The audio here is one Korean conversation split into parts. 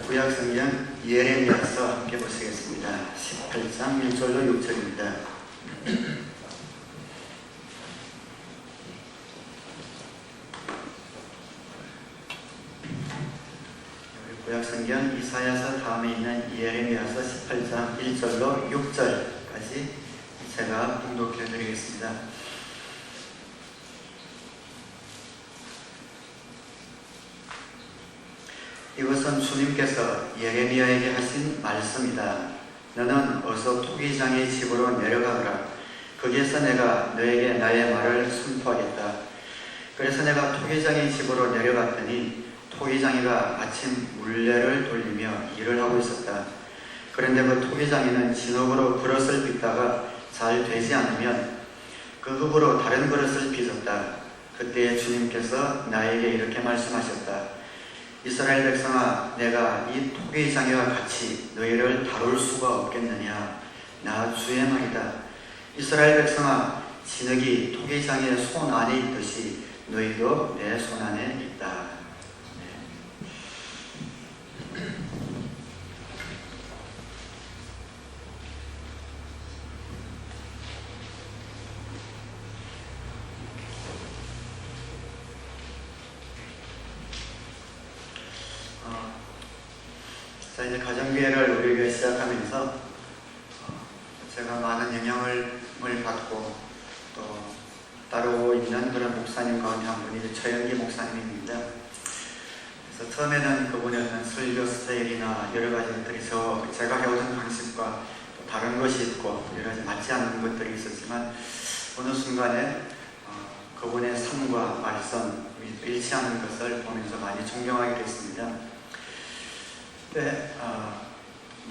구약성경 예레미야서 함께 보시겠습니다. 18장 1절로 6절입니다. 구약성경 이사야서 다음에 있는 예레미야서 18장 1절로 6절까지 제가 봉독해 드리겠습니다. 이것은 주님께서 예레미야에게 하신 말씀이다. 너는 어서 토기장의 집으로 내려가거라. 거기에서 내가 너에게 나의 말을 선포하겠다. 그래서 내가 토기장의 집으로 내려갔더니 토기장이가 마침 물레를 돌리며 일을 하고 있었다. 그런데 그 토기장이는 진흙으로 그릇을 빚다가 잘 되지 않으면 그 흙으로 다른 그릇을 빚었다. 그때 주님께서 나에게 이렇게 말씀하셨다. 이스라엘 백성아, 내가 이 토기장이와 같이 너희를 다룰 수가 없겠느냐? 나 주의 말이다. 이스라엘 백성아, 진흙이 토기장의 손 안에 있듯이 너희도 내 손 안에 있다. 자, 이제 가정교회를 우리 교회 시작하면서 제가 많은 영향을 받고 또 따르고 있는 그런 목사님 가운데 한 분이 최영기 목사님입니다. 그래서 처음에는 그분의 어떤 설교 스타일이나 여러 가지 것들이 제가 해오던 방식과 또 다른 것이 있고 여러 가지 맞지 않는 것들이 있었지만 어느 순간에 그분의 삶과 말씀이 일치하는 것을 보면서 많이 존경하게 됐습니다. 네,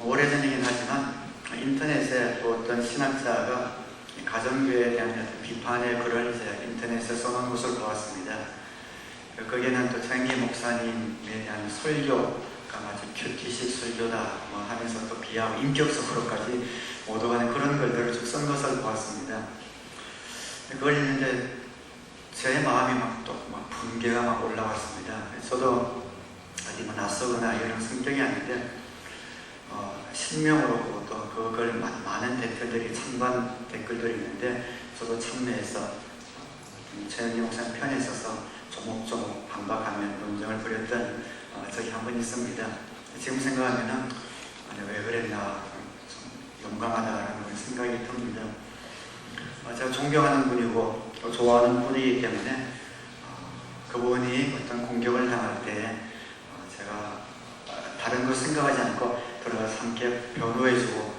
오래전이긴 하지만 인터넷에 또 어떤 신학자가 가정교회에 대한 비판의 글을 이제 인터넷에 써놓은 것을 보았습니다. 거기에는 또 최영기 목사님에 대한 설교가 아주 큐티식 설교다 하면서 또 비하하고 인격적으로까지 오도가는 그런 글들을 쭉 쓴 것을 보았습니다. 그걸 읽는데 제 마음이 막 분개가 막 올라왔습니다. 저도 어디 낯서거나 이런 성격이 아닌데 신명으로 보고 또 그걸 많은 댓글들이 찬반 댓글들이 있는데 저도 참여해서 최영기 목사님 편에 서서 조목조목 반박하며 논쟁을 벌였던 적이 한 번 있습니다. 지금 생각하면 왜 그랬나 좀 용감하다라는 생각이 듭니다. 제가 존경하는 분이고 또 좋아하는 분이기 때문에 그분이 어떤 공격을 당할 때 제가 다른 걸 생각하지 않고 들어가서 함께 변호해주고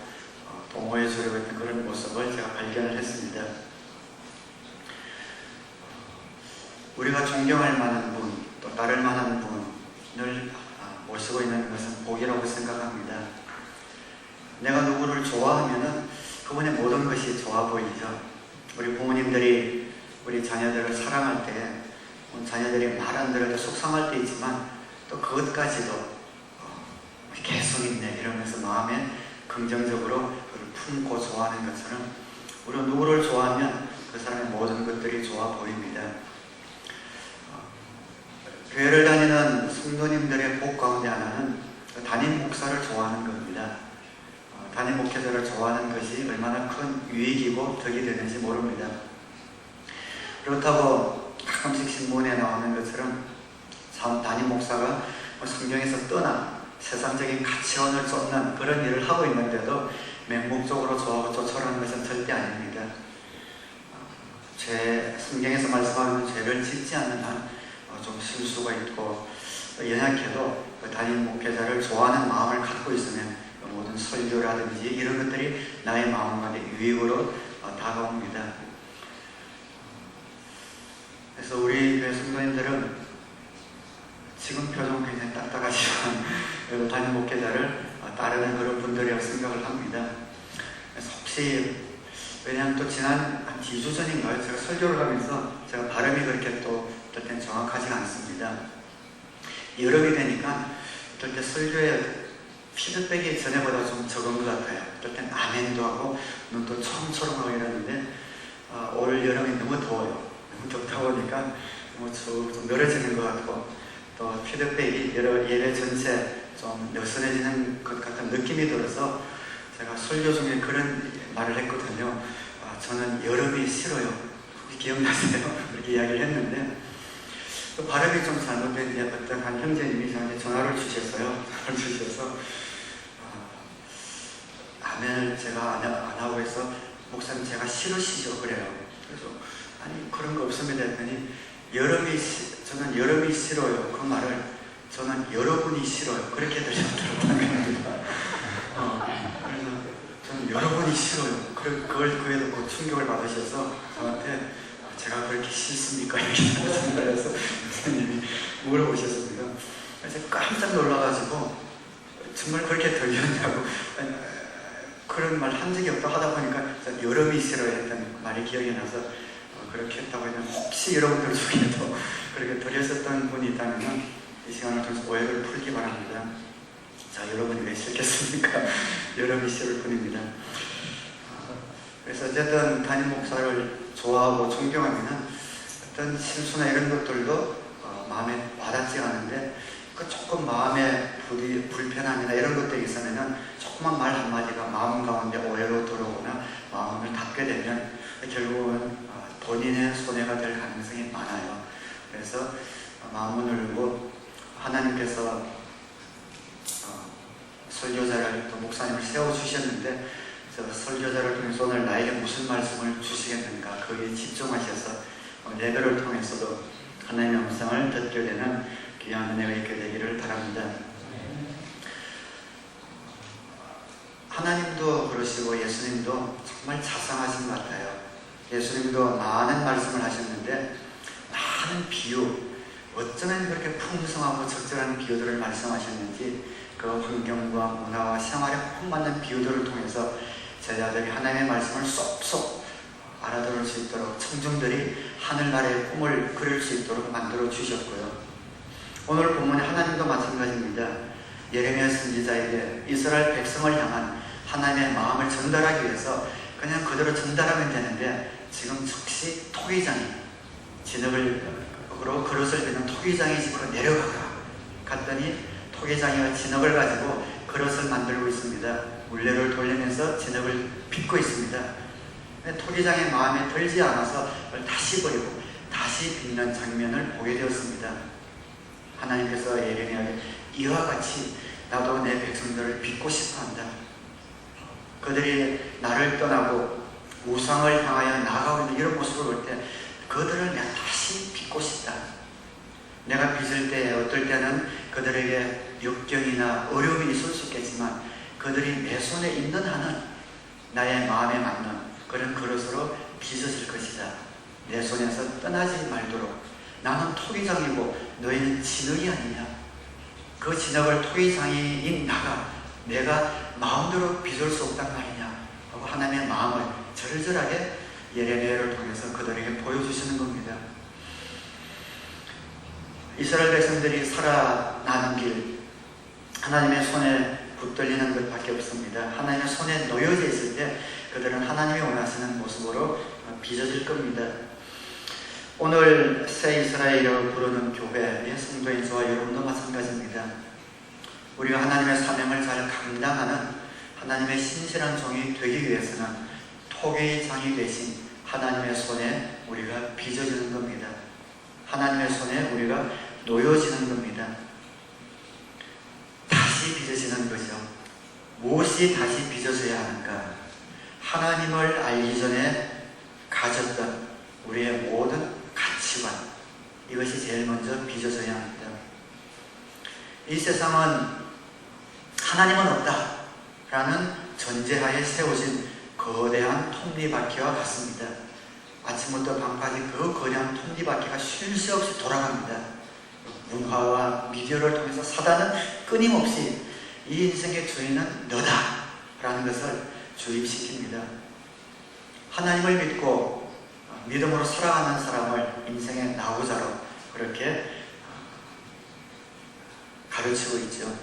동호해주려고 했던 그런 모습을 제가 발견을 했습니다. 우리가 존경할 만한 분, 또 따를 만한 분을 모시고 있는 것은 복이라고 생각합니다. 내가 누구를 좋아하면은 그분의 모든 것이 좋아 보이죠. 우리 부모님들이 우리 자녀들을 사랑할 때 자녀들이 말 안 들어도 속상할 때 있지만 또 그것까지도 개성 있네 이러면서 마음에 긍정적으로 그를 품고 좋아하는 것처럼 우리가 누구를 좋아하면 그 사람의 모든 것들이 좋아 보입니다. 교회를 다니는 성도님들의 복 가운데 하나는 담임 목사를 좋아하는 겁니다. 담임 목회자를 좋아하는 것이 얼마나 큰 유익이고 덕이 되는지 모릅니다. 그렇다고 가끔씩 신문에 나오는 것처럼 담임 목사가 성경에서 떠나 세상적인 가치관을 쫓는 그런 일을 하고 있는데도 맹목적으로 좋아하고 쫓아오는 것은 절대 아닙니다. 성경에서 말씀하는 죄를 짓지 않는 한 좀 실수가 있고 연약해도 담임 목회자를 좋아하는 마음을 갖고 있으면 모든 설교라든지 이런 것들이 나의 마음 가운데 유익으로 다가옵니다. 그래서 우리 교회 성도님들은 지금 표정은 굉장히 딱딱하지만 그래도 담임 목회자를 따르는 그런 분들이라고 생각을 합니다. 그래서 혹시 왜냐하면 또 지난 한 2주 전인가요? 제가 설교를 하면서 제가 발음이 그렇게 또 어떨 땐 정확하지가 않습니다. 여름이 되니까 어떨 때 설교에 피드백이 전에보다 좀 적은 것 같아요. 어떨 땐 아멘도 하고 눈도 처음처럼 이러는데 올 여름이 너무 더워요. 너무 덥다 보니까 좀 늘어지는 것 같고 또 피드백이 예배 전체 좀 느슨해지는 것 같은 느낌이 들어서 제가 설교 중에 그런 말을 했거든요. 저는 여름이 싫어요. 기억나세요? 그렇게 이야기를 했는데 또 발음이 좀 잘못된 어떤 한 형제님이 저한테 전화를 주셨어요. 전화를 주셔서 아멘을 제가 안 하고 해서 목사님 제가 싫으시죠? 그래요. 그래서 아니 그런 거 없습니다 했더니 저는 여름이 싫어요. 그 말을 저는 여러분이 싫어요. 그렇게 들렸더라고요. 그래서 저는 여러분이 싫어요. 그걸 그에 듣고 충격을 받으셔서 저한테 제가 그렇게 싫습니까? 이렇게 말씀드려서 목사님이 물어보셨습니다. 그래서 깜짝 놀라가지고 정말 그렇게 들렸냐고 그런 말 한 적이 없다 하다 보니까 여름이 싫어요 했던 말이 기억이 나서 그렇게 했다고 했는데 혹시 여러분들 중에도 그렇게 들렸었던 분이 있다면 이 시간을 통해서 오해를 풀기 바랍니다. 자, 여러분이 왜 싫겠습니까? 여름이 싫을 뿐입니다. 그래서 어쨌든 담임 목사를 좋아하고 존경하면 어떤 실수나 이런 것들도 마음에 와닿지 않은데 조금 마음에 불편함이나 이런 것들이 있으면 조그만 말 한마디가 마음 가운데 오해로 들어오거나 마음을 닫게 되면 결국은 본인의 손해가 될 가능성이 많아요. 그래서 마음을 열고 하나님께서 설교자를 또 목사님을 세워주셨는데 설교자를 통해서 오늘 나에게 무슨 말씀을 주시겠는가 거기에 집중하셔서 예배를 통해서도 하나님의 음성을 듣게 되는 귀한 은혜가 있게 되기를 바랍니다. 하나님도 그러시고 예수님도 정말 자상하신 것 같아요. 예수님도 많은 말씀을 하셨는데 많은 비유, 어쩌면 그렇게 풍성하고 적절한 비유들을 말씀하셨는지 그 환경과 문화와 생활에 꼭 맞는 비유들을 통해서 제자들이 하나님의 말씀을 쏙쏙 알아들을 수 있도록 청중들이 하늘나라의 꿈을 그릴 수 있도록 만들어 주셨고요. 오늘 본문에 하나님도 마찬가지입니다. 예레미야 선지자에게 이스라엘 백성을 향한 하나님의 마음을 전달하기 위해서 그냥 그대로 전달하면 되는데 지금 즉시 토기장이 진흙으로 그릇을 빚는 토기장이 집으로 내려가라 갔더니 토기장이가 진흙을 가지고 그릇을 만들고 있습니다. 물레를 돌리면서 진흙을 빚고 있습니다. 토기장의 마음에 들지 않아서 그걸 다시 버리고 다시 빚는 장면을 보게 되었습니다. 하나님께서 예레미야에게 이와 같이 나도 내 백성들을 빚고 싶어한다. 그들이 나를 떠나고 우상을 향하여 나아가고 있는 이런 모습을 볼 때 그들을 내가 다시 빚고 싶다. 내가 빚을 때 어떨 때는 그들에게 역경이나 어려움이 있을 수 있겠지만 그들이 내 손에 있는 한은 나의 마음에 맞는 그런 그릇으로 빚어질 것이다. 내 손에서 떠나지 말도록. 나는 토기장이고 너희는 진흙이 아니냐. 그 진흙을 토기장인 나가 내가 마음대로 빚을 수 없단 말이냐 하고 하나님의 마음을 절절하게 예레미야를 통해서 그들에게 보여주시는 겁니다. 이스라엘 백성들이 살아나는 길 하나님의 손에 붙들리는 것밖에 없습니다. 하나님의 손에 놓여져 있을 때 그들은 하나님이 원하시는 모습으로 빚어질 겁니다. 오늘 새 이스라엘이라고 부르는 교회의 성도인 저와 여러분도 마찬가지입니다. 우리가 하나님의 사명을 잘 감당하는 하나님의 신실한 종이 되기 위해서는 토기장이 되신 하나님의 손에 우리가 빚어지는 겁니다. 하나님의 손에 우리가 놓여지는 겁니다. 다시 빚어지는 거죠. 무엇이 다시 빚어져야 하는가? 하나님을 알기 전에 가졌던 우리의 모든 가치관, 이것이 제일 먼저 빚어져야 합니다. 이 세상은 하나님은 없다라는 전제하에 세워진 거대한 톱니바퀴와 같습니다. 아침부터 밤까지 그 거대한 톱니바퀴가 쉴 새 없이 돌아갑니다. 문화와 미디어를 통해서 사단은 끊임없이 이 인생의 주인은 너다라는 것을 주입시킵니다. 하나님을 믿고 믿음으로 살아가는 사람을 인생의 나고자로 그렇게 가르치고 있죠.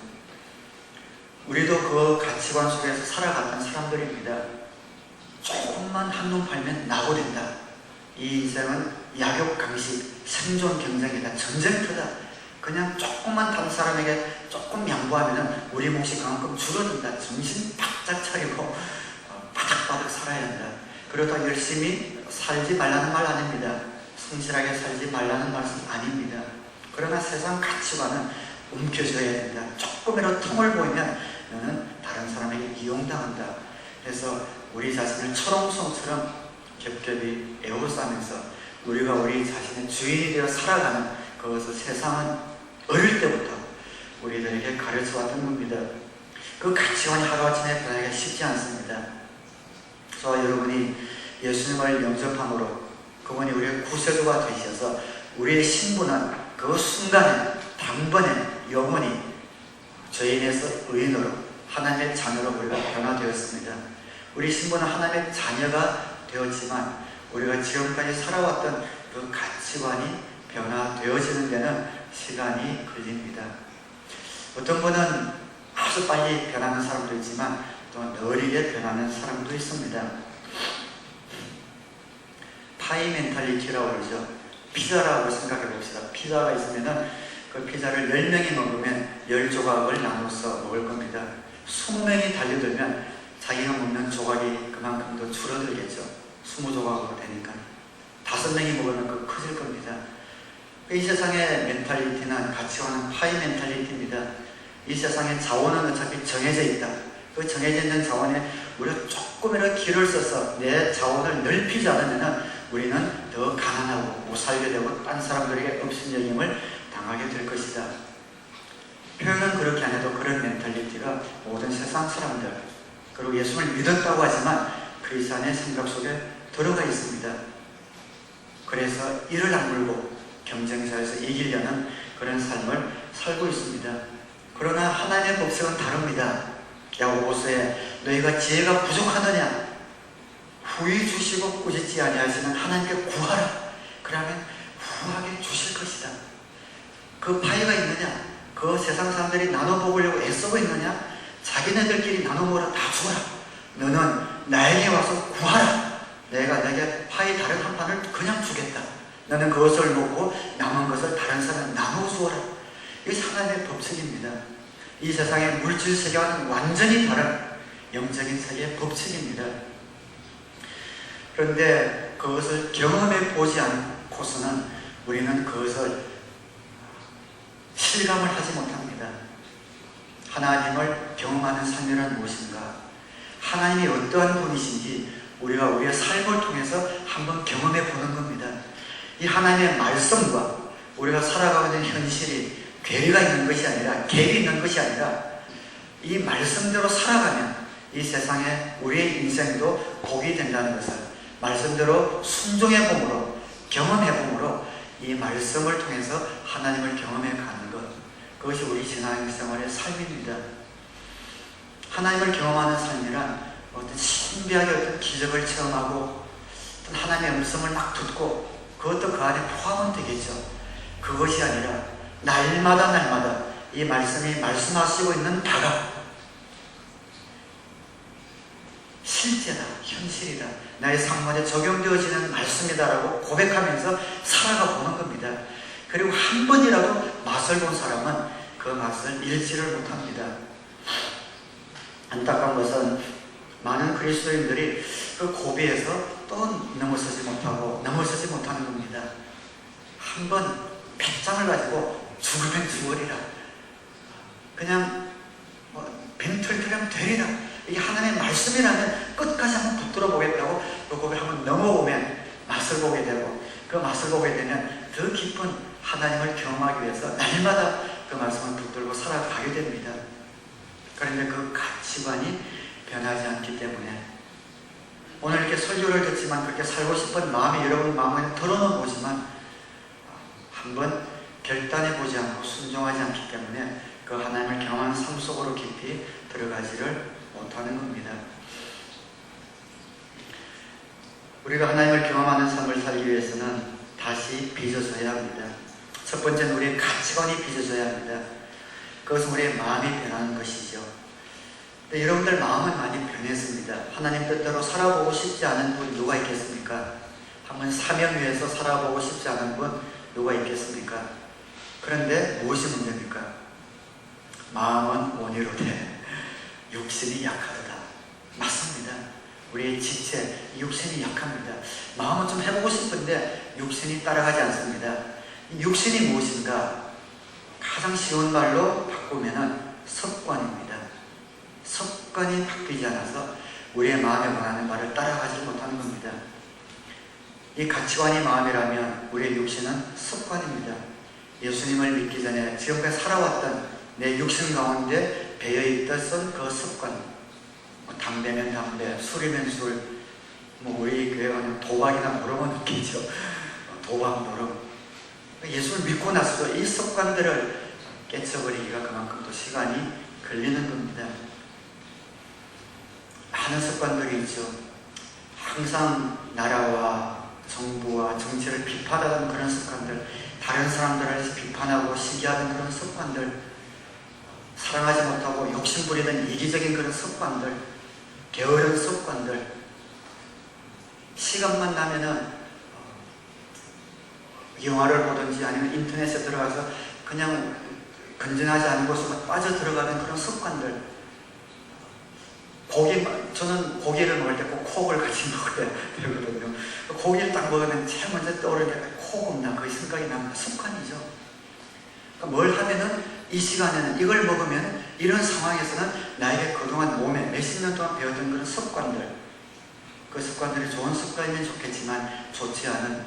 우리도 그 가치관 속에서 살아갔던 사람들입니다. 조금만 한눈 팔면 나고된다. 이 인생은 약육강식, 생존 경쟁이다, 전쟁터다. 그냥 조금만 다른 사람에게 조금 양보하면 우리 몫이 그만큼 줄어든다. 정신 바짝 차리고 바닥바닥 살아야 한다. 그렇다고 열심히 살지 말라는 말 아닙니다. 성실하게 살지 말라는 말씀 아닙니다. 그러나 세상 가치관은 움켜줘야 된다. 조금이라도 틈을 보이면 너는 다른 사람에게 이용당한다. 그래서 우리 자신을 철옹성처럼 겹겹이 에워싸면서 우리가 우리 자신의 주인이 되어 살아가는 그것을 세상은 어릴 때부터 우리들에게 가르쳐왔던 겁니다. 그 가치관이 하루아침에 변하기가 쉽지 않습니다. 저와 여러분이 예수님을 영접함으로 그분이 우리의 구세주가 되셔서 우리의 신분은 그 순간에 단번에 영원히 죄인에서 의인으로 하나님의 자녀로 우리가 변화되었습니다. 우리 신분은 하나님의 자녀가 되었지만 우리가 지금까지 살아왔던 그 가치관이 변화되어지는 데는 시간이 걸립니다. 어떤 분은 아주 빨리 변하는 사람도 있지만 또 느리게 변하는 사람도 있습니다. 파이 멘탈리티라고 그러죠. 피자라고 생각해 봅시다. 피자가 있으면은 그 피자를 10명이 먹으면 10조각을 나눠서 먹을 겁니다. 20명이 달려들면 자기가 먹는 조각이 그만큼 더 줄어들겠죠. 20조각으로 되니까 5명이 먹으면 그 커질 겁니다. 이 세상의 멘탈리티는 가치관은 파이 멘탈리티입니다. 이 세상의 자원은 어차피 정해져 있다. 그 정해져 있는 자원에 우리가 조금이라도 길을 써서 내 자원을 넓히지 않으면 우리는 더 가난하고 못 살게 되고 딴 사람들에게 업신여김을 당하게 될 것이다. 표현은 그렇게 안 해도 그런 멘탈리티가 모든 세상 사람들 그리고 예수를 믿었다고 하지만 크리스찬의 생각 속에 들어가 있습니다. 그래서 이를 악물고 경쟁사에서 이기려는 그런 삶을 살고 있습니다. 그러나 하나님의 법칙은 다릅니다. 야고보서에 너희가 지혜가 부족하느냐 후히 주시고 꾸짖지 아니하시는 하나님께 구하라. 그러면 후하게 주실 것이다. 그 파이가 있느냐? 그 세상 사람들이 나눠 먹으려고 애쓰고 있느냐? 자기네들끼리 나눠 먹으라. 다 주어라. 너는 나에게 와서 구하라. 내가 내게 파이 다른 한 판을 그냥 주겠다. 너는 그것을 먹고 남은 것을 다른 사람에 나눠 주어라. 이게 하나님의 법칙입니다. 이 세상의 물질 세계와는 완전히 다른 영적인 세계의 법칙입니다. 그런데 그것을 경험해 보지 않고서는 우리는 그것을 실감을 하지 못합니다. 하나님을 경험하는 삶이란 무엇인가? 하나님이 어떠한 분이신지 우리가 우리의 삶을 통해서 한번 경험해 보는 겁니다. 이 하나님의 말씀과 우리가 살아가고 있는 현실이 괴리가 있는 것이 아니라 갭이 있는 것이 아니라 이 말씀대로 살아가면 이 세상에 우리의 인생도 복이 된다는 것을 말씀대로 순종해 봄으로 경험해 봄으로 이 말씀을 통해서 하나님을 경험해 가는 것 그것이 우리 신앙생활의 삶입니다. 하나님을 경험하는 삶이란 어떤 신비하게 어떤 기적을 체험하고 어떤 하나님의 음성을 막 듣고 그것도 그 안에 포함은 되겠죠. 그것이 아니라 날마다 이 말씀이 말씀하시고 있는 바가 실제다, 현실이다, 나의 삶에 적용되어지는 말씀이다라고 고백하면서 살아가 보는 겁니다. 그리고 한 번이라도 맛을 본 사람은 그 맛을 잃지를 못합니다. 안타까운 것은 많은 그리스도인들이 그 고비에서 또 넘어서지 못하는 겁니다. 한 번 배짱을 가지고 죽으면 죽으리라. 그냥 벤틀트면 되리라. 이게 하나님의 말씀이라면 끝까지 한번 붙들어 보겠다고 그 고비를 한번 넘어보면 맛을 보게 되고 그 맛을 보게 되면 더 깊은 하나님을 경험하기 위해서 날마다 그 말씀을 붙들고 살아가게 됩니다. 그런데 그 가치관이 변하지 않기 때문에 오늘 이렇게 설교를 듣지만 그렇게 살고 싶은 마음이 여러분 마음에 들어는 보지만 한번 결단해보지 않고 순종하지 않기 때문에 그 하나님을 경험하는 삶 속으로 깊이 들어가지를 못하는 겁니다. 우리가 하나님을 경험하는 삶을 살기 위해서는 다시 빚어져야 합니다. 첫 번째는 우리의 가치관이 빚어져야 합니다. 그것은 우리의 마음이 변하는 것이죠. 근데 여러분들 마음은 많이 변했습니다. 하나님 뜻대로 살아보고 싶지 않은 분 누가 있겠습니까? 한번 사명 위해서 살아보고 싶지 않은 분 누가 있겠습니까? 그런데 무엇이 문제입니까? 마음은 온유로되 육신이 약하도다. 맞습니다. 우리의 지체, 육신이 약합니다. 마음은 좀 해보고 싶은데 육신이 따라가지 않습니다. 육신이 무엇인가? 가장 쉬운 말로 바꾸면은 습관입니다. 습관이 바뀌지 않아서 우리의 마음에 원하는 말을 따라가지 못하는 겁니다. 이 가치관이 마음이라면 우리의 육신은 습관입니다. 예수님을 믿기 전에 지금까지 살아왔던 내 육신 가운데 배어있던 그 습관, 담배면 담배, 술이면 술, 우리 교회 가면 도박이나 모름은 느끼죠. 도박, 모름. 예수를 믿고 나서도 이 습관들을 깨쳐버리기가 그만큼 또 시간이 걸리는 겁니다. 많은 습관들이 있죠. 항상 나라와 정부와 정치를 비판하던 그런 습관들, 다른 사람들을 비판하고 시기하던 그런 습관들, 사랑하지 못하고 욕심부리던 이기적인 그런 습관들, 게으른 습관들, 시간만 나면은 영화를 보든지 아니면 인터넷에 들어가서 그냥 건전하지 않은 곳으로 빠져들어가는 그런 습관들, 저는 고기를 먹을 때 꼭 콕을 같이 먹어야 되거든요. 고기를 딱 먹으면 제일 먼저 떠오르는 게 콕 없나, 그 생각이 납니다. 습관이죠. 그러니까 뭘 하면은 이 시간에는 이걸 먹으면 이런 상황에서는 나에게 그동안 몸에 몇십 년 동안 배웠던 그런 습관들, 그 습관들이 좋은 습관이면 좋겠지만 좋지 않은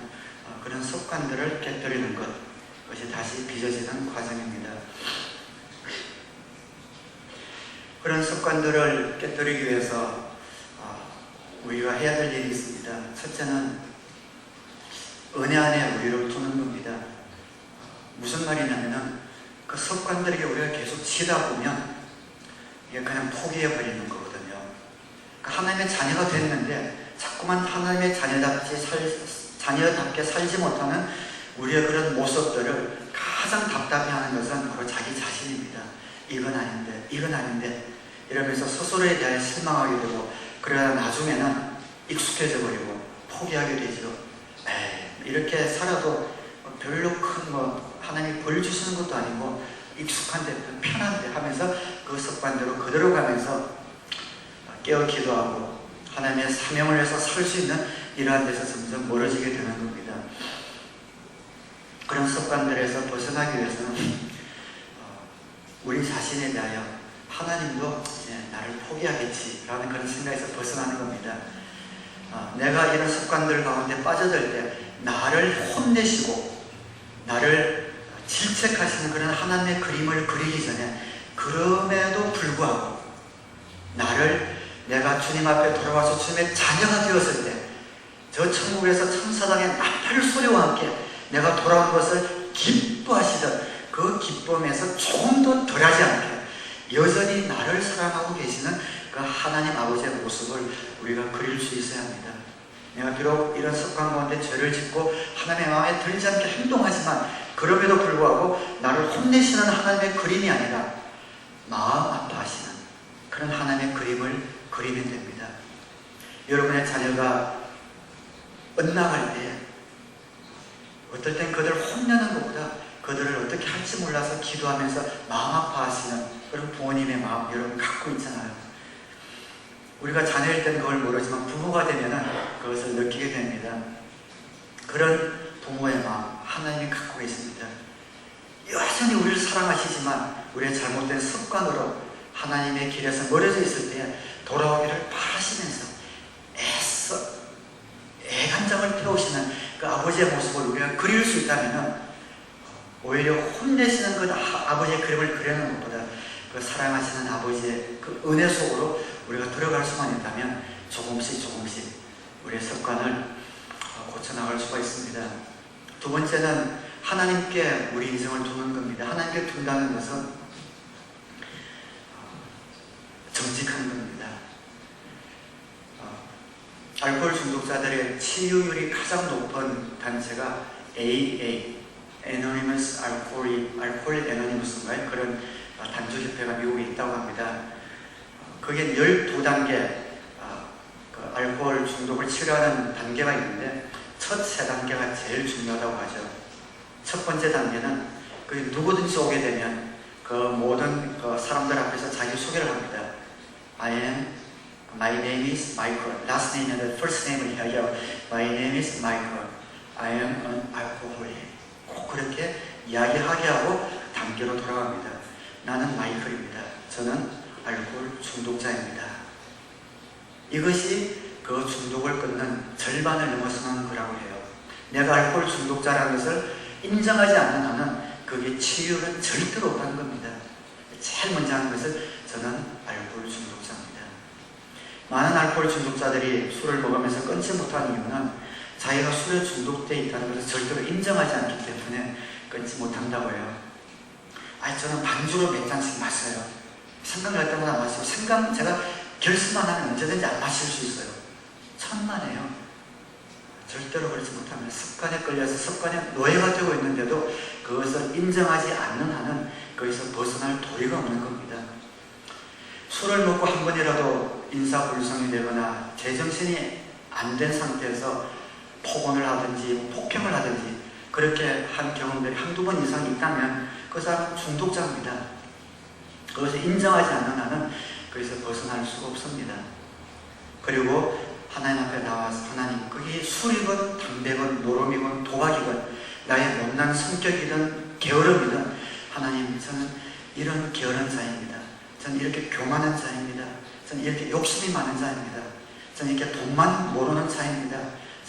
그런 습관들을 깨뜨리는 것, 그것이 다시 빚어지는 과정입니다. 그런 습관들을 깨뜨리기 위해서 우리가 해야 될 일이 있습니다. 첫째는 은혜 안에 우리를 두는 겁니다. 무슨 말이냐면은 그 습관들에게 우리가 계속 치다 보면 이게 그냥 포기해버리는 거거든요. 그러니까 하나님의 자녀가 됐는데 자꾸만 하나님의 자녀답게 살지 못하는 우리의 그런 모습들을 가장 답답해하는 것은 바로 자기 자신입니다. 이건 아닌데, 이건 아닌데 이러면서 스스로에 대해 실망하게 되고, 그러다 나중에는 익숙해져 버리고 포기하게 되죠. 이렇게 살아도 별로 큰 하나님이 벌 주시는 것도 아니고 익숙한데 편한데 하면서 그 습관대로 그대로 가면서 깨어 기도하고 하나님의 사명을 위해서 살 수 있는 이러한 데서 점점 멀어지게 되는 겁니다. 그런 습관들에서 벗어나기 위해서는 우리 자신에 대하여 하나님도 이제 나를 포기하겠지라는 그런 생각에서 벗어나는 겁니다. 내가 이런 습관들 가운데 빠져들 때 나를 혼내시고 나를 질책하시는 그런 하나님의 그림을 그리기 전에, 그럼에도 불구하고 내가 주님 앞에 돌아와서 주님의 자녀가 되었을 때 저 천국에서 천사당의 나팔 소리와 함께 내가 돌아온 것을 기뻐하시던 그 기쁨에서 조금 더 덜하지 않게 여전히 나를 사랑하고 계시는 그 하나님 아버지의 모습을 우리가 그릴 수 있어야 합니다. 내가 비록 이런 습관 가운데 죄를 짓고 하나님의 마음에 들지 않게 행동하지만 그럼에도 불구하고 나를 혼내시는 하나님의 그림이 아니라 마음 아파하시는 그런 하나님의 그림을 그리면 됩니다. 여러분의 자녀가 엇나갈 때 어떨 땐 그들을 혼내는 것보다 그들을 어떻게 할지 몰라서 기도하면서 마음 아파하시는 그런 부모님의 마음 여러분 갖고 있잖아요. 우리가 자녀일 때는 그걸 모르지만 부모가 되면 그것을 느끼게 됩니다. 그런 부모의 마음 하나님이 갖고 계십니다. 여전히 우리를 사랑하시지만 우리의 잘못된 습관으로 하나님의 길에서 멀어져 있을 때 돌아오기를 바라시면서 애써 애간장을 태우시는 그 아버지의 모습을 우리가 그릴 수 있다면 오히려 혼내시는 그 아버지의 그림을 그리는 것보다 그 사랑하시는 아버지의 그 은혜 속으로 우리가 들어갈 수만 있다면 조금씩 우리의 습관을 고쳐나갈 수가 있습니다. 두 번째는 하나님께 우리 인생을 두는 겁니다. 하나님께 둔다는 것은 정직한 겁니다. 알코올 중독자들의 치유율이 가장 높은 단체가 AA, Anonymous 알코올 애노니머스인가요? 그런 단조협회가 미국에 있다고 합니다. 그게 12단계 그 알코올 중독을 치료하는 단계가 있는데 첫 3단계가 제일 중요하다고 하죠. 첫 번째 단계는 그 누구든지 오게 되면 그 모든 그 사람들 앞에서 자기 소개를 합니다. My name is Michael. Last name and first name을 이야기하고 My name is Michael. I am an alcoholic. 꼭 그렇게 이야기하게 하고 단계로 돌아갑니다. 나는 마이클입니다. 저는 알코올 중독자입니다. 이것이 그 중독을 끊는 절반을 넘어서는 거라고 해요. 내가 알코올 중독자라는 것을 인정하지 않는 한은 그게 치유는 절대로 없다는 겁니다. 제일 먼저 하는 것은 저는 알코올 중독자입니다. 많은 알코올 중독자들이 술을 먹으면서 끊지 못하는 이유는 자기가 술에 중독되어 있다는 것을 절대로 인정하지 않기 때문에 끊지 못한다고 해요. 저는 반주로 몇 잔씩 마셔요. 생각날 때마다 마시고 제가 결심만 하면 언제든지 안 마실 수 있어요. 천만에요. 절대로 그렇지 못하면 습관에 끌려서 습관에 노예가 되고 있는데도 그것을 인정하지 않는 한은 거기서 벗어날 도리가 없는 겁니다. 술을 먹고 한 번이라도 인사불성이 되거나 제정신이 안 된 상태에서 폭언을 하든지 폭행을 하든지 그렇게 한 경험들이 한두 번 이상 있다면 그 사람은 중독자입니다. 그것을 인정하지 않는 한은 거기서 벗어날 수가 없습니다. 그리고 하나님 앞에 나와서 하나님, 그게 술이건 담배건 노름이건 도박이건 나의 못난 성격이든 게으름이든 하나님, 저는 이런 게으른 자입니다. 저는 이렇게 교만한 자입니다. 저는 이렇게 욕심이 많은 자입니다. 저는 이렇게 돈만 모르는 자입니다.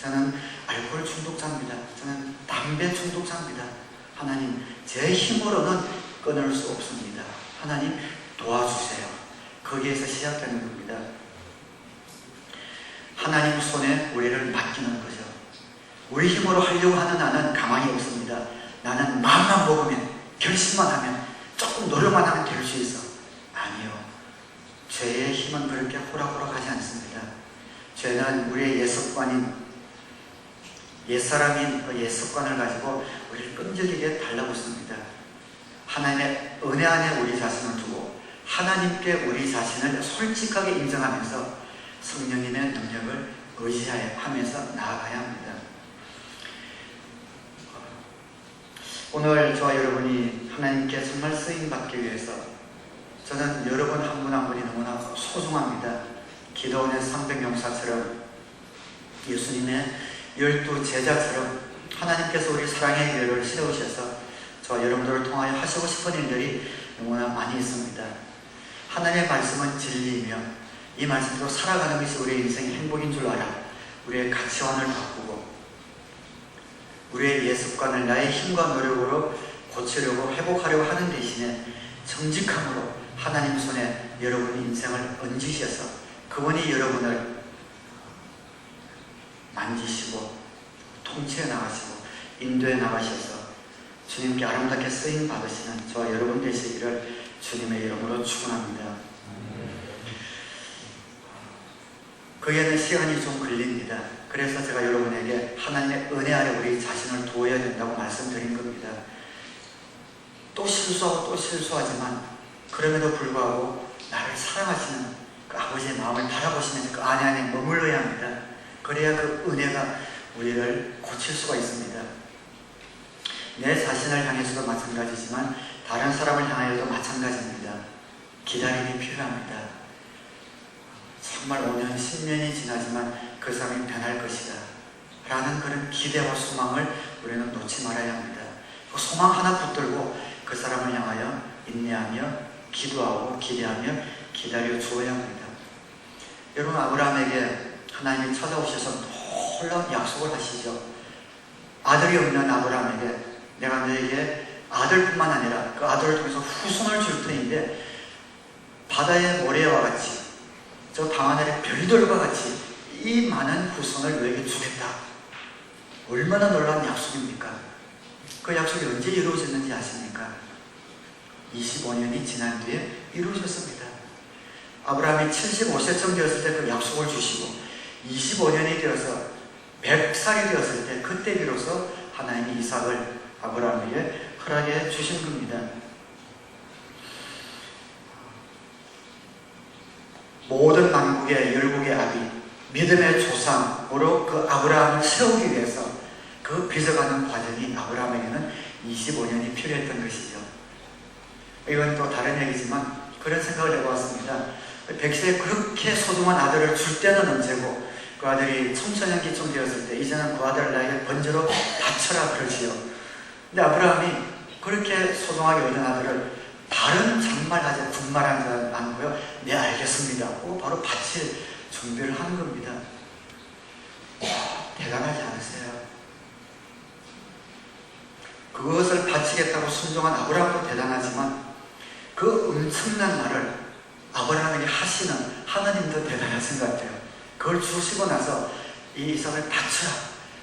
저는 알코올 중독자입니다. 저는 담배 중독자입니다. 하나님, 제 힘으로는 끊을 수 없습니다. 하나님 도와주세요. 거기에서 시작되는 겁니다. 하나님 손에 우리를 맡기는 거죠. 우리 힘으로 하려고 하는 나는 가망이 없습니다. 나는 마음만 먹으면, 결심만 하면, 조금 노력만 하면 될 수 있어. 아니요. 죄의 힘은 그렇게 호락호락하지 않습니다. 죄는 우리의 옛습관인, 옛사람인 그 옛습관을 가지고 우리를 끈질기게 달라붙습니다. 하나님의 은혜 안에 우리 자신을 두고 하나님께 우리 자신을 솔직하게 인정하면서 성령님의 능력을 의지하면서 나아가야 합니다. 오늘 저와 여러분이 하나님께 정말 쓰임받기 위해서 저는 여러분 한 분 한 분이 너무나 소중합니다. 기도원의 300용사처럼 예수님의 12 제자처럼 하나님께서 우리 사랑의 교회를 세우셔서 저와 여러분들을 통하여 하시고 싶은 일들이 너무나 많이 있습니다. 하나님의 말씀은 진리이며 이 말씀으로 살아가는 것이 우리의 인생의 행복인 줄 알아 우리의 가치관을 바꾸고 우리의 예습관을 나의 힘과 노력으로 고치려고 회복하려고 하는 대신에 정직함으로 하나님 손에 여러분의 인생을 얹으셔서 그분이 여러분을 만지시고 통치해 나가시고 인도해 나가셔서 주님께 아름답게 쓰임 받으시는 저와 여러분 되시기를 주님의 이름으로 축원합니다. 그에는 시간이 좀 걸립니다. 그래서 제가 여러분에게 하나님의 은혜 아래 우리 자신을 두어야 된다고 말씀드린 겁니다. 또 실수하고 또 실수하지만 그럼에도 불구하고 나를 사랑하시는 그 아버지의 마음을 바라보시는 그 안에 머물러야 합니다. 그래야 그 은혜가 우리를 고칠 수가 있습니다. 내 자신을 향해서도 마찬가지지만 다른 사람을 향하여도 마찬가지입니다. 기다림이 필요합니다. 정말 5년, 10년이 지나지만 그 사람이 변할 것이다 라는 그런 기대와 소망을 우리는 놓지 말아야 합니다. 그 소망 하나 붙들고 그 사람을 향하여 인내하며 기도하고 기대하며 기다려 주어야 합니다. 여러분, 아브라함에게 하나님이 찾아오셔서 놀라운 약속을 하시죠. 아들이 없는 아브라함에게 내가 너에게 아들뿐만 아니라 그 아들을 통해서 후손을 줄 터인데 바다의 모래와 같이 저 밤하늘의 별들과 같이 이 많은 후손을 너에게 주겠다. 얼마나 놀라운 약속입니까? 그 약속이 언제 이루어졌는지 아십니까? 25년이 지난 뒤에 이루어졌습니다. 아브라함이 75세쯤 되었을 때 그 약속을 주시고 25년이 되어서 100살이 되었을 때 그때 비로소 하나님이 이삭을 아브라함에게 허락해 주신 겁니다. 모든 만국의 열국의 아비, 믿음의 조상으로 그 아브라함을 세우기 위해서 그 빚어가는 과정이 아브라함에게는 25년이 필요했던 것이죠. 이건 또 다른 얘기지만 그런 생각을 해보았습니다. 백세에 그렇게 소중한 아들을 줄 때는 언제고 그 아들이 청소년기쯤 되었을 때 이제는 그 아들을 나에게 번제로 바쳐라 그러지요. 근데 아브라함이 그렇게 소중하게 여긴 아들을 다른 장말하지 군말하지 않고요. 네 알겠습니다 하고 바로 바칠 준비를 하는 겁니다. 대단하지 않으세요? 그것을 바치겠다고 순종한 아브라함도 대단하지만 그 엄청난 말을 아브라함에게 하시는 하나님도 대단하신 것 같아요. 그걸 주시고 나서 이 이삭을 바쳐라.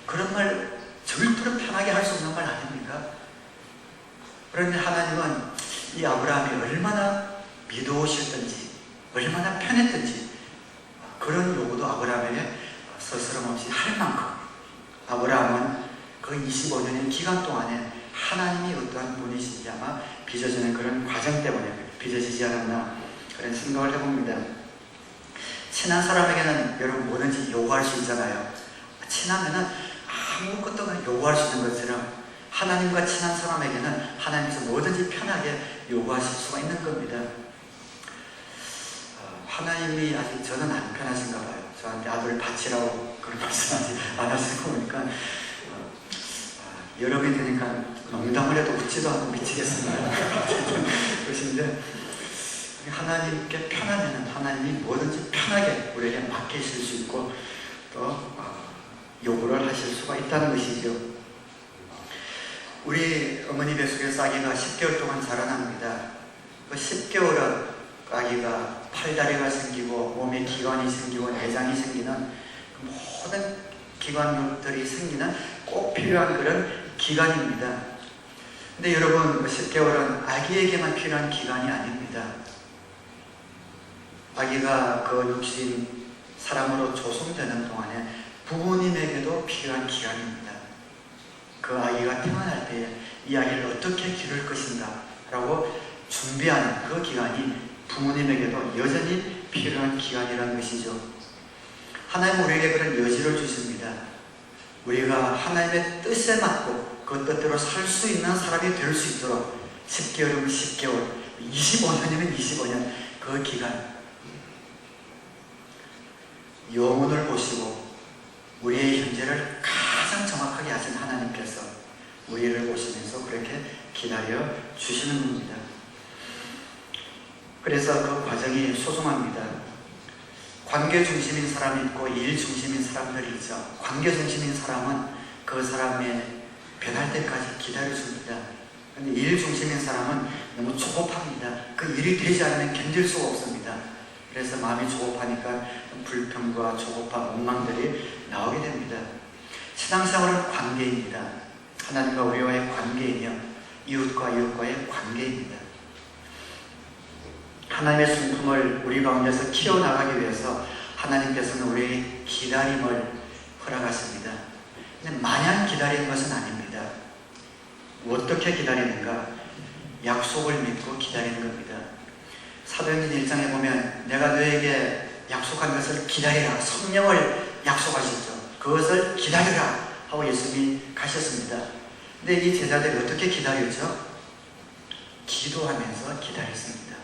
그런 말 절대로 편하게 할 수 없는 말 아닙니까? 그런데 하나님은 이 아브라함이 얼마나 믿어오셨던지 얼마나 편했던지 그런 요구도 아브라함에게 스스럼 없이 할 만큼 아브라함은 그 25년의 기간 동안에 하나님이 어떠한 분이신지 아마 빚어지는 그런 과정 때문에 빚어지지 않았나 그런 생각을 해봅니다. 친한 사람에게는 여러분 뭐든지 요구할 수 있잖아요. 친하면은 아무것도 그냥 요구할 수 있는 것처럼 하나님과 친한 사람에게는 하나님께서 뭐든지 편하게 요구하실 수가 있는 겁니다. 하나님이 아직 저는 안 편하신가 봐요. 저한테 아들 바치라고 그런 말씀하지 않았을 거 보니까 여러분이 되니까 농담을 해도 웃지도 않고 미치겠습니다. 그러신데 하나님께 편하면 하나님이 뭐든지 편하게 우리에게 맡기실 수 있고 또 요구를 하실 수가 있다는 것이죠. 우리 어머니 뱃속에서 아기가 10개월 동안 자라납니다. 그 10개월은 아기가 팔다리가 생기고 몸에 기관이 생기고 내장이 생기는 모든 기관들이 생기는 꼭 필요한 그런 기간입니다. 근데 여러분 10개월은 아기에게만 필요한 기간이 아닙니다. 아기가 그 육신 사람으로 조성되는 동안에 부모님에게도 필요한 기간입니다. 그 아기가 태어날 때에 이 아기를 어떻게 기를 것인가 라고 준비하는 그 기간이 부모님에게도 여전히 필요한 기간이라는 것이죠. 하나님은 우리에게 그런 여지를 주십니다. 우리가 하나님의 뜻에 맞고 그 뜻대로 살 수 있는 사람이 될 수 있도록 10개월이면 10개월, 25년이면 25년 그 기간 영혼을 보시고 우리의 현재를 가장 정확하게 아신 하나님께서 우리를 보시면서 그렇게 기다려 주시는 겁니다. 그래서 그 과정이 소중합니다. 관계 중심인 사람이 있고 일 중심인 사람들이 있죠. 관계 중심인 사람은 그 사람의 변할 때까지 기다려줍니다. 그런데 일 중심인 사람은 너무 조급합니다. 그 일이 되지 않으면 견딜 수가 없습니다. 그래서 마음이 조급하니까 불평과 조급한 원망들이 나오게 됩니다. 신앙생활은 관계입니다. 하나님과 우리와의 관계이며 이웃과 이웃과의 관계입니다. 하나님의 성품을 우리 가운데서 키워나가기 위해서 하나님께서는 우리에게 기다림을 허락하십니다. 근데 마냥 기다리는 것은 아닙니다. 어떻게 기다리는가? 약속을 믿고 기다리는 겁니다. 사도행전 1장에 보면 내가 너에게 약속한 것을 기다리라. 성령을 약속하셨죠. 그것을 기다리라 하고 예수님이 가셨습니다. 근데 이 제자들이 어떻게 기다렸죠? 기도하면서 기다렸습니다.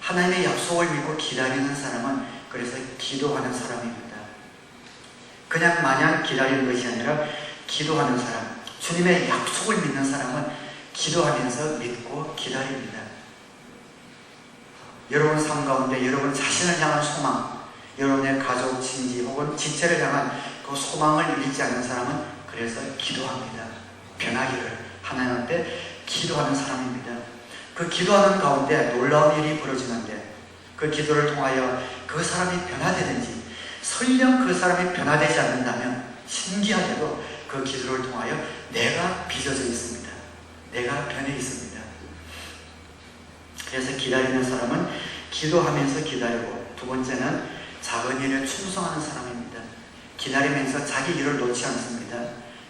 하나님의 약속을 믿고 기다리는 사람은 그래서 기도하는 사람입니다. 그냥 마냥 기다리는 것이 아니라 기도하는 사람, 주님의 약속을 믿는 사람은 기도하면서 믿고 기다립니다. 여러분 삶 가운데 여러분 자신을 향한 소망, 여러분의 가족, 친지 혹은 지체를 향한 그 소망을 잃지 않는 사람은 그래서 기도합니다. 변하기를 하나님한테 기도하는 사람입니다. 그 기도하는 가운데 놀라운 일이 벌어지는데 그 기도를 통하여 그 사람이 변화되든지 설령 그 사람이 변화되지 않는다면 신기하게도 그 기도를 통하여 내가 빚어져 있습니다. 내가 변해 있습니다. 그래서 기다리는 사람은 기도하면서 기다리고 두 번째는 작은 일에 충성하는 사람입니다. 기다리면서 자기 일을 놓지 않습니다.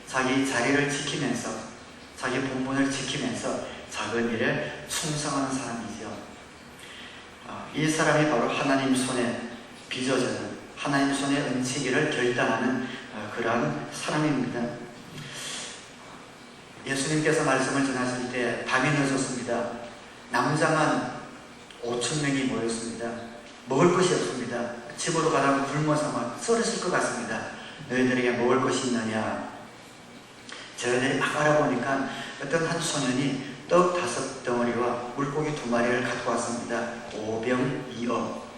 자기 자리를 지키면서 자기 본분을 지키면서 작은 일에 충성하는 사람이죠. 이 사람이 바로 하나님 손에 빚어지는 하나님 손에 얹히기를 결단하는 그러한 사람입니다. 예수님께서 말씀을 전하실 때 밤이 늦었습니다. 남자만 5,000명이 모였습니다. 먹을 것이 없습니다. 집으로 가다가 굶어서 막 쓰러질 것 같습니다. 너희들에게 먹을 것이 있느냐? 저희들이 막 알아보니까 어떤 한 소년이 떡 5덩어리와 물고기 2마리를 갖고 왔습니다. 오병이어.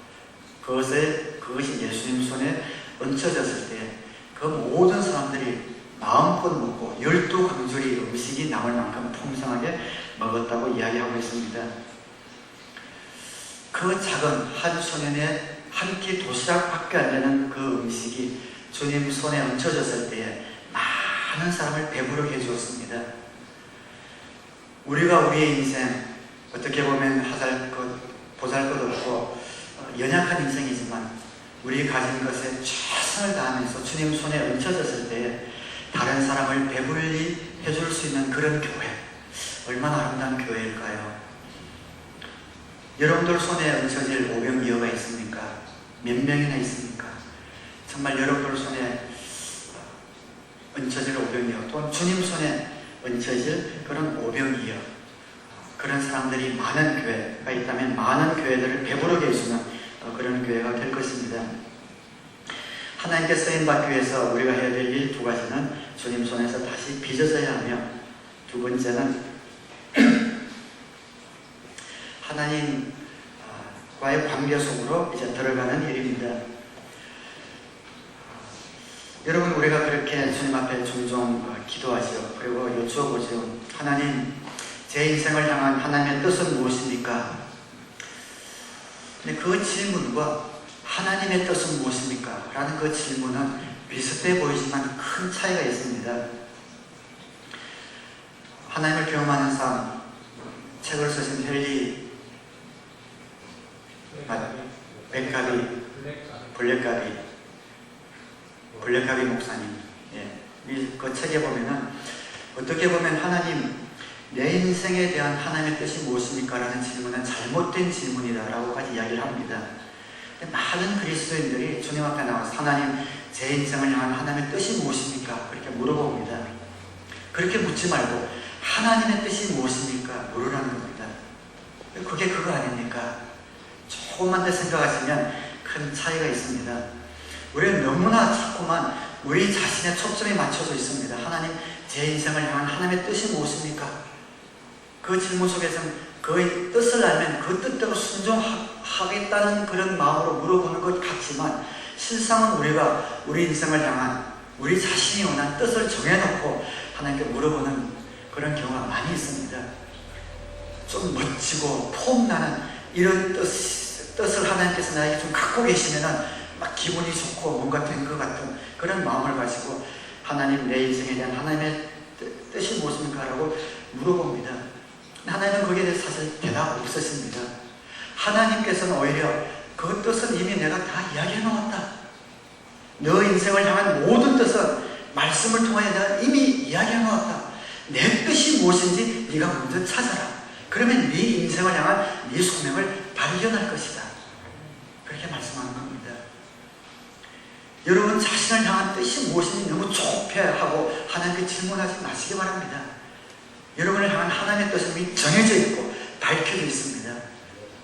그것이 예수님 손에 얹혀졌을 때 그 모든 사람들이 마음껏 먹고 12강줄이 음식이 남을 만큼 풍성하게 먹었다고 이야기하고 있습니다. 그 작은 한 소년의 한 끼 도시락밖에 안 되는 그 음식이 주님 손에 얹혀졌을 때에 많은 사람을 배부르게 해주었습니다. 우리가 우리의 인생 어떻게 보면 보잘것없고 연약한 인생이지만 우리 가진 것에 최선을 다하면서 주님 손에 얹혀졌을 때에 다른 사람을 배불리 해줄 수 있는 그런 교회, 얼마나 아름다운 교회일까요? 여러분들 손에 얹혀질 오병이어가 있습니까? 몇 명이나 있습니까? 정말 여러분들 손에 얹혀질 오병이어, 또는 주님 손에 얹혀질 그런 오병이어, 그런 사람들이 많은 교회가 있다면 많은 교회들을 배부르게 해주는 그런 교회가 될 것입니다. 하나님께 쓰임받기 위해서 우리가 해야 될 일 2가지는 주님 손에서 다시 빚어져야 하며, 2번째는 하나님과의 관계 속으로 이제 들어가는 일입니다. 여러분, 우리가 그렇게 주님 앞에 종종 기도하죠. 그리고 여쭈어보죠. 하나님, 제 인생을 향한 하나님의 뜻은 무엇입니까? 근데 그 질문과 하나님의 뜻은 무엇입니까? 라는 그 질문은 비슷해 보이지만 큰 차이가 있습니다. 하나님을 경험하는 삶, 책을 쓰신 헨리 블랙가비 목사님, 그 책에 보면은 어떻게 보면 하나님, 내 인생에 대한 하나님의 뜻이 무엇입니까? 라는 질문은 잘못된 질문이다라고까지 이야기를 합니다. 많은 그리스도인들이 주님 앞에 나와서 하나님, 제 인생을 향한 하나님의 뜻이 무엇입니까? 그렇게 물어봅니다. 그렇게 묻지 말고 하나님의 뜻이 무엇입니까? 물으라는 겁니다. 그게 그거 아닙니까? 조금만 더 생각하시면 큰 차이가 있습니다. 우리는 너무나 자꾸만 우리 자신의 초점이 맞춰져 있습니다. 하나님, 제 인생을 향한 하나님의 뜻이 무엇입니까? 그 질문 속에서는 그의 뜻을 알면 그 뜻대로 순종하겠다는 그런 마음으로 물어보는 것 같지만, 실상은 우리가 우리 인생을 향한 우리 자신이 원하는 뜻을 정해놓고 하나님께 물어보는 그런 경우가 많이 있습니다. 좀 멋지고 폼나는 이런 뜻을 하나님께서 나에게 좀 갖고 계시면은 막 기분이 좋고 뭔가 된 것 같은 그런 마음을 가지고 하나님, 내 인생에 대한 하나님의 뜻이 무엇입니까? 라고 물어봅니다. 하나님은 거기에 대해서 사실 대답 없으십니다. 하나님께서는 오히려 그 뜻은 이미 내가 다 이야기해 놓았다. 너 인생을 향한 모든 뜻은 말씀을 통하여 내가 이미 이야기해 놓았다. 내 뜻이 무엇인지 네가 먼저 찾아라. 그러면 네 인생을 향한 네 소명을 발견할 것이다. 그렇게 말씀하는 겁니다. 여러분, 자신을 향한 뜻이 무엇인지 너무 좁혀하고 하나님께 질문하지 마시기 바랍니다. 여러분을 향한 하나님의 뜻은 이미 정해져 있고 밝혀져 있습니다.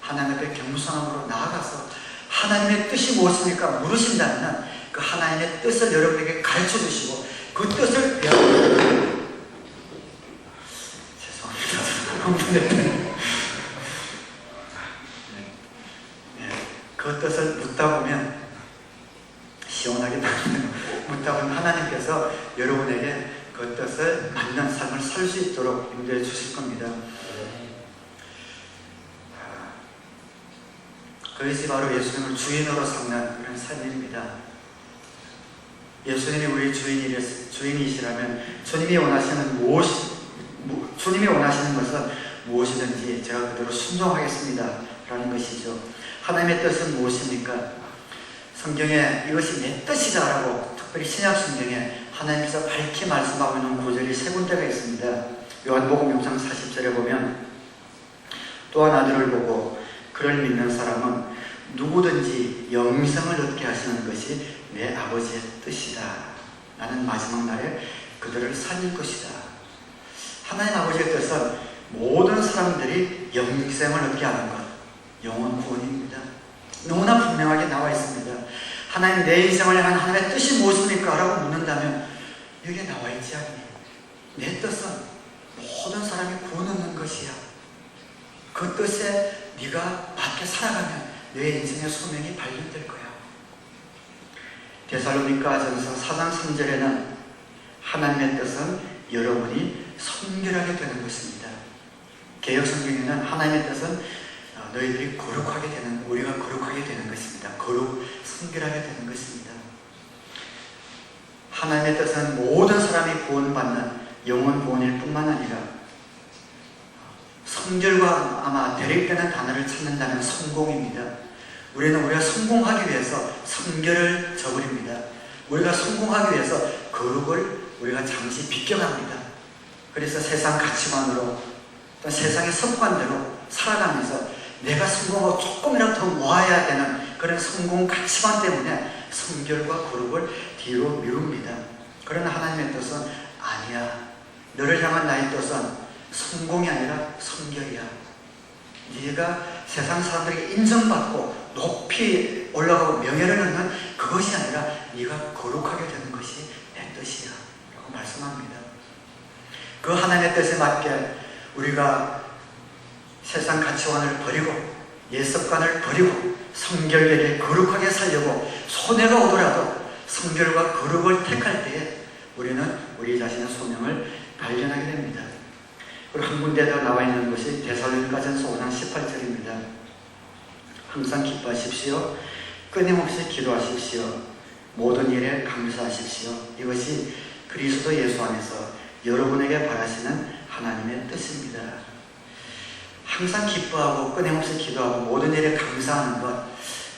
하나님 앞에 겸손함으로 나아가서 하나님의 뜻이 무엇입니까? 물으신다면 그 하나님의 뜻을 여러분에게 가르쳐 주시고 그 뜻을 죄송합니다. 그 뜻을 묻다 보면 시원하게 묻다 보면 하나님께서 여러분에게 그 뜻을 맞는 삶을 살 수 있도록 인도해 주실 겁니다. 그것이 바로 예수님을 주인으로 삼는 그런 삶입니다. 예수님이 우리 주인이시라면 주님이 원하시는 것은 무엇이든지 제가 그대로 순종하겠습니다 라는 것이죠. 하나님의 뜻은 무엇입니까? 성경에 이것이 내 뜻이다 라고, 특별히 신약 성경에 하나님께서 밝히 말씀하고 있는 구절이 3군데가 있습니다. 요한복음 6장 40절에 보면, 또한 아들을 보고 그를 믿는 사람은 누구든지 영생을 얻게 하시는 것이 내 아버지의 뜻이다. 나는 마지막 날에 그들을 살릴 것이다. 하나님 아버지의 뜻은 모든 사람들이 영생을 얻게 하는 것, 영혼 구원입니다. 너무나 분명하게 나와 있습니다. 하나님, 내 인생을 향한 하나님의 뜻이 무엇입니까? 라고 묻는다면 여기에 나와 있지 않니? 내 뜻은 모든 사람이 구원 얻는 것이야. 그 뜻에 네가 맞게 살아가면 내 인생의 소명이 발견될 거야. 데살로니가전서 4장 3절에는 하나님의 뜻은 여러분이 성결하게 되는 것입니다. 개역성경에는 하나님의 뜻은 너희들이 거룩하게 되는, 우리가 거룩하게 되는 것입니다. 거룩, 성결하게 되는 것입니다. 하나님의 뜻은 모든 사람이 구원받는 영혼 구원일 뿐만 아니라 성결과 아마 대립되는 단어를 찾는다면 성공입니다. 우리가 성공하기 위해서 성결을 저버립니다. 우리가 성공하기 위해서 거룩을 우리가 잠시 비껴갑니다. 그래서 세상 가치관으로 또 세상의 습관대로 살아가면서 내가 성공하고 조금이라도 더 모아야 되는 그런 성공 가치관 때문에 성결과 거룩을 뒤로 미룹니다. 그러나 하나님의 뜻은 아니야. 너를 향한 나의 뜻은 성공이 아니라 성결이야. 네가 세상 사람들에게 인정받고 높이 올라가고 명예를 얻는 그것이 아니라 네가 거룩하게 되는 것이 내 뜻이야 라고 말씀합니다. 그 하나님의 뜻에 맞게 우리가 세상 가치관을 버리고 옛 습관을 버리고 성결되게 거룩하게 살려고 손해가 오더라도 성결과 거룩을 택할 때에 우리는 우리 자신의 소명을 발견하게 됩니다. 그리고 한 군데 더 나와 있는 것이 데살로니가전서 5장 18절입니다. 항상 기뻐하십시오. 끊임없이 기도하십시오. 모든 일에 감사하십시오. 이것이 그리스도 예수 안에서 여러분에게 바라시는 하나님의 뜻입니다. 항상 기뻐하고 끊임없이 기도하고 모든 일에 감사하는 것,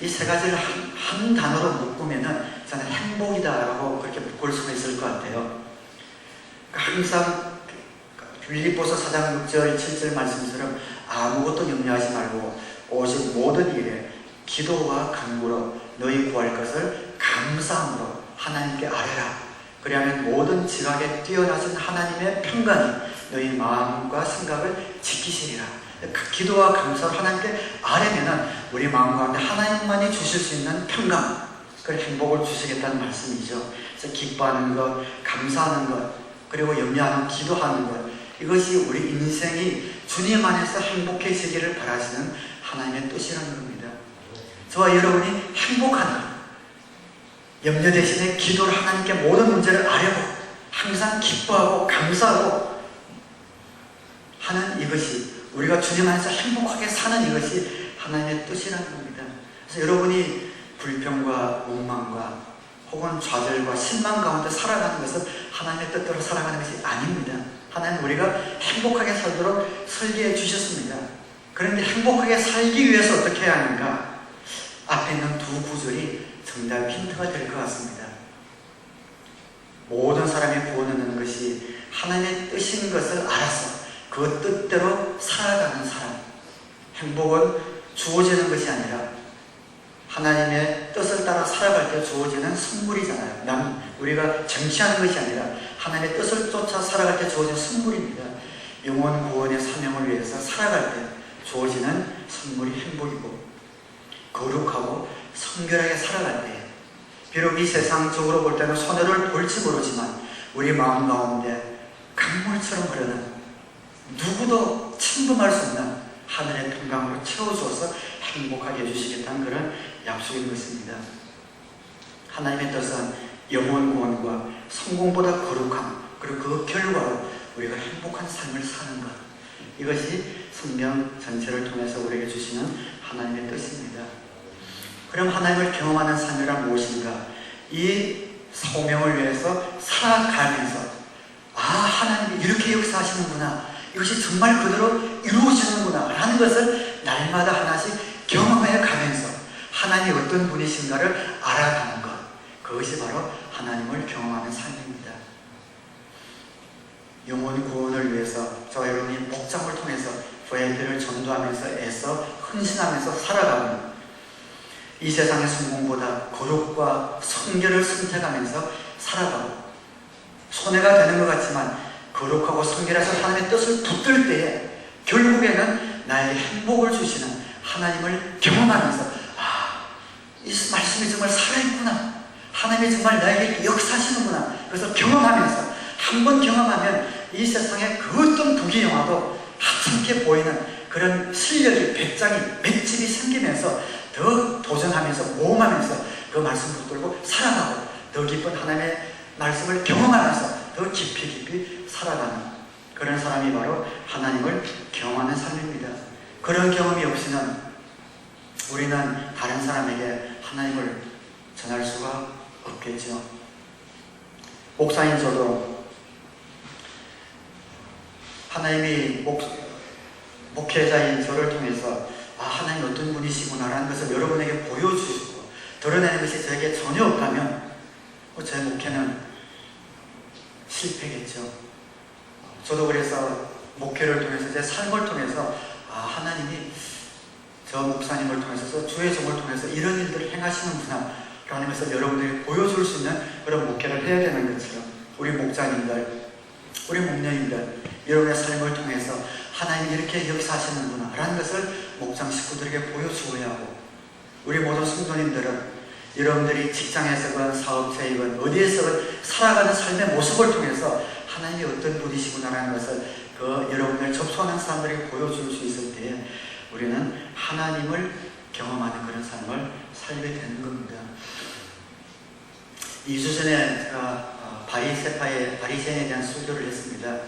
이 세 가지를 한 단어로 묶으면 저는 행복이다라고 그렇게 묶을 수가 있을 것 같아요. 항상 빌립보서 4장 6절 7절 말씀처럼 아무것도 염려하지 말고 오직 모든 일에 기도와 간구로 너희 구할 것을 감사함으로 하나님께 아뢰라. 그리하면 모든 지각에 뛰어나신 하나님의 평강이 너희 마음과 생각을 지키시리라. 기도와 감사로 하나님께 아뢰면 우리 마음 가운데 하나님만이 주실 수 있는 평강, 그 행복을 주시겠다는 말씀이죠. 그래서 기뻐하는 것, 감사하는 것, 그리고 염려하는, 기도하는 것, 이것이 우리 인생이 주님 안에서 행복해지기를 바라시는 하나님의 뜻이라는 겁니다. 저와 여러분이 행복한 것, 염려 대신에 기도를 하나님께 모든 문제를 아뢰고 항상 기뻐하고 감사하고 하는 이것이, 우리가 주님 안에서 행복하게 사는 이것이 하나님의 뜻이라는 겁니다. 그래서 여러분이 불평과 원망과 혹은 좌절과 신망 가운데 살아가는 것은 하나님의 뜻대로 살아가는 것이 아닙니다. 하나님은 우리가 행복하게 살도록 설계해 주셨습니다. 그런데 행복하게 살기 위해서 어떻게 해야 하는가? 앞에 있는 두 구절이 정답 힌트가 될 것 같습니다. 모든 사람이 구원 얻는 것이 하나님의 뜻인 것을 알아서 그 뜻대로 살아가는 사람. 행복은 주어지는 것이 아니라 하나님의 뜻을 따라 살아갈 때 주어지는 선물이잖아요. 우리가 쟁취하는 것이 아니라 하나님의 뜻을 쫓아 살아갈 때 주어지는 선물입니다. 영혼 구원의 사명을 위해서 살아갈 때 주어지는 선물이 행복이고, 거룩하고 성결하게 살아갈 때, 비록 이 세상적으로 볼 때는 손해를 볼지 모르지만 우리 마음 가운데 강물처럼 흐르는, 누구도 침범할 수 없는 하늘의 평강으로 채워주어서 행복하게 해주시겠다는 그런 약속인 것입니다. 하나님의 뜻은 영혼 구원과 성공보다 거룩함, 그리고 그 결과로 우리가 행복한 삶을 사는 것, 이것이 성경 전체를 통해서 우리에게 주시는 하나님의 뜻입니다. 그럼 하나님을 경험하는 삶이란 무엇인가? 이 소명을 위해서 살아가면서 하나님이 이렇게 역사하시는구나, 이것이 정말 그대로 이루어지는구나 라는 것을 날마다 하나씩 경험해 가면서 하나님이 어떤 분이신가를 알아가는 것, 그것이 바로 하나님을 경험하는 삶입니다. 영혼 구원을 위해서 저와 여러분이 목장을 통해서 교회들을 전도하면서 애써 헌신하면서 살아가는, 이 세상의 성공보다 거룩과 성결을 선택하면서 살아가고 손해가 되는 것 같지만 거룩하고 성결해서 하나님의 뜻을 붙들 때에 결국에는 나에게 행복을 주시는 하나님을 경험하면서 이 말씀이 정말 살아있구나, 하나님이 정말 나에게 역사하시는구나, 그래서 경험하면서 한 번 경험하면 이 세상에 그 어떤 부귀 영화도 하찮게 보이는 그런 실력이 배짱이 맷집이 생기면서 더 도전하면서 모험하면서 그 말씀 붙들고 살아가고 더 깊은 하나님의 말씀을 경험하면서 더 깊이 살아가는 그런 사람이 바로 하나님을 경험하는 삶입니다. 그런 경험이 없이는 우리는 다른 사람에게 하나님을 전할 수가 없겠죠. 목사인 저도 하나님이 목회자인 저를 통해서 하나님 어떤 분이시구나라는 것을 여러분에게 보여주시고 드러내는 것이 저에게 전혀 없다면 제 목회는 실패겠죠. 저도 그래서 목회를 통해서 제 삶을 통해서 하나님이 저 목사님을 통해서 주의 종을 통해서 이런 일들을 행하시는구나 라는 것을 여러분들이 보여줄 수 있는 그런 목회를 해야 되는 것처럼 우리 목자님들, 우리 목녀님들 여러분의 삶을 통해서 하나님이 이렇게 역사하시는구나 라는 것을 목장 식구들에게 보여주어야 하고, 우리 모든 성도님들은 여러분들이 직장에서건 사업체이건 어디에서건 살아가는 삶의 모습을 통해서 하나님이 어떤 분이시구나라는 것을 여러분들 접촉하는 사람들에게 보여줄 수 있을 때에 우리는 하나님을 경험하는 그런 삶을 살게 되는 겁니다. 2주 전에 제가 바리새인에 대한 설교를 했습니다.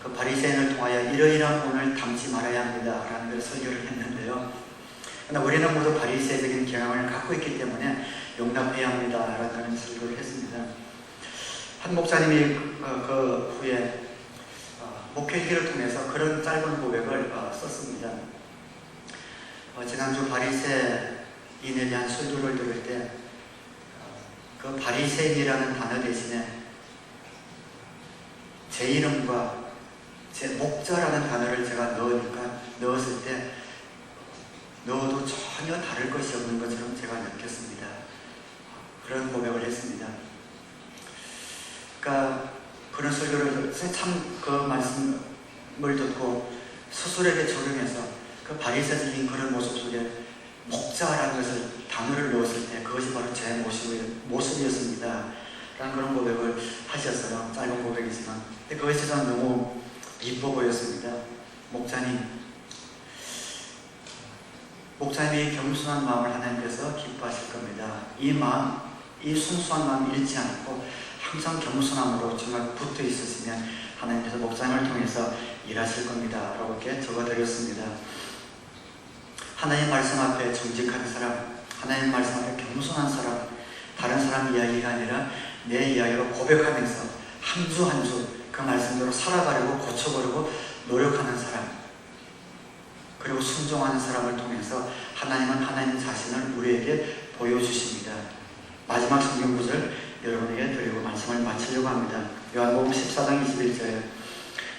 그 바리새인을 통하여 이러이러한 본을 담지 말아야 합니다 라는 걸 설교를 했는데요, 그러나 우리는 모두 바리새적인 경향을 갖고 있기 때문에 용납해야 합니다 라는 설교를 했습니다. 한 목사님이 그 후에 목회기를 통해서 그런 짧은 고백을 썼습니다. 지난주 바리새인에 대한 설교를 들을 때 그 바리새인이라는 단어 대신에 제 이름과 제 목자라는 단어를 제가 넣었을 때 넣어도 전혀 다를 것이 없는 것처럼 제가 느꼈습니다. 그런 고백을 했습니다. 그러니까 그런 설교를 참 그 말씀을 듣고 스스로에게 적용해서 그 바리새적인 그런 모습 속에 목자라는 것을 단어를 넣었을 때 그것이 바로 제 모습이었습니다 라는 그런 고백을 하셨어요. 짧은 고백이지만 근데 그것이 저는 너무 이뻐 보였습니다. 목사님이 겸손한 마음을 하나님께서 기뻐하실 겁니다. 이 마음, 이 순수한 마음 잃지 않고 항상 겸손함으로 정말 붙어 있으시면 하나님께서 목사님을 통해서 일하실 겁니다 라고 이렇게 적어드렸습니다. 하나님 말씀 앞에 정직한 사람, 하나님 말씀 앞에 겸손한 사람, 다른 사람 이야기가 아니라 내 이야기로 고백하면서 한 주 한 주 그 말씀대로 살아가려고 고쳐보려고 노력하는 사람, 그리고 순종하는 사람을 통해서 하나님은 하나님 자신을 우리에게 보여주십니다. 마지막 성경 구절 여러분에게 드리고 말씀을 마치려고 합니다. 요한복음 14장 21절에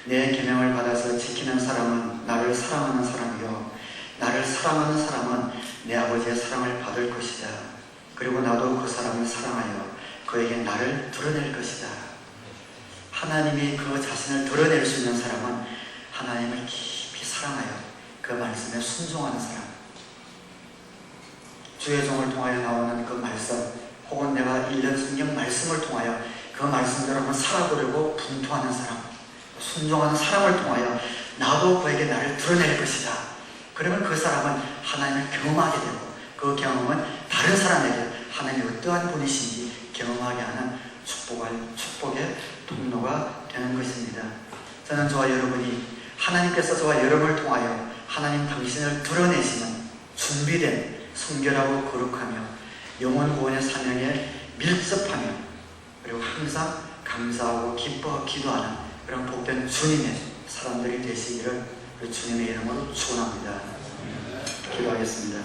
내 계명을 받아서 지키는 사람은 나를 사랑하는 사람이요 나를 사랑하는 사람은 내 아버지의 사랑을 받을 것이다. 그리고 나도 그 사람을 사랑하여 그에게 나를 드러낼 것이다. 하나님이 그 자신을 드러낼 수 있는 사람은 하나님을 깊이 사랑하여 그 말씀에 순종하는 사람, 주의 종을 통하여 나오는 그 말씀 혹은 내가 읽는 성경 말씀을 통하여 그 말씀대로 한번 살아보려고 분투하는 사람, 순종하는 사람을 통하여 나도 그에게 나를 드러낼 것이다. 그러면 그 사람은 하나님을 경험하게 되고 그 경험은 다른 사람에게 하나님이 어떠한 분이신지 경험하게 하는 축복의 통로가 되는 것입니다. 저는 저와 여러분이 하나님께서 저와 여러분을 통하여 하나님 당신을 드러내시는 준비된 성결하고 거룩하며 영혼 구원의 사명에 밀접하며 그리고 항상 감사하고 기뻐하고 기도하는 그런 복된 주님의 사람들이 되시기를 주님의 이름으로 축원합니다. 기도하겠습니다.